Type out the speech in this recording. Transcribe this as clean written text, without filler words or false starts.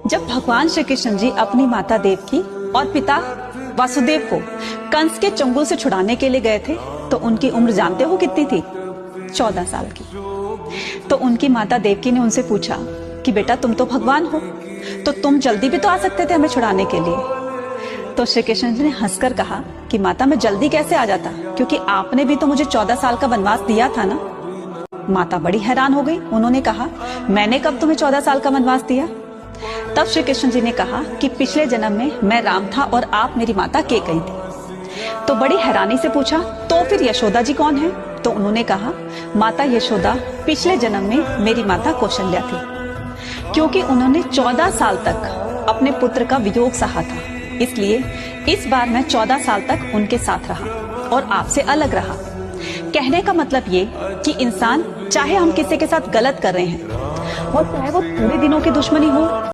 जब भगवान श्री कृष्ण जी अपनी माता देवकी और पिता वासुदेव को कंस के चंगुल से छुड़ाने के लिए गए थे तो उनकी उम्र जानते हो कितनी थी? 14 साल की। तो उनकी माता देवकी ने उनसे पूछा कि बेटा तुम तो भगवान हो, तो तुम जल्दी भी तो आ सकते थे हमें छुड़ाने के लिए। तो श्री कृष्ण जी ने हंसकर कहा कि माता मैं जल्दी कैसे आ जाता, क्योंकि आपने भी तो मुझे 14 साल का वनवास दिया था ना। माता बड़ी हैरान हो गई। उन्होंने कहा मैंने कब तुम्हें 14 साल का वनवास दिया? तब श्री कृष्ण जी ने कहा कि पिछले जन्म में मैं राम था और आप मेरी माता केकई थी। तो बड़ी हैरानी से पूछा तो फिर यशोदा जी कौन है? तो उन्होंने कहा माता यशोदा पिछले जन्म में मेरी माता कौशल्या थी, क्योंकि उन्होंने 14 साल तक अपने पुत्र का वियोग सहा था, इसलिए इस बार मैं 14 साल तक उनके साथ रहा और आपसे अलग रहा। कहने का मतलब ये कि इंसान चाहे हम किसी के साथ गलत कर रहे हैं और चाहे वो थोड़े दिनों की दुश्मनी हो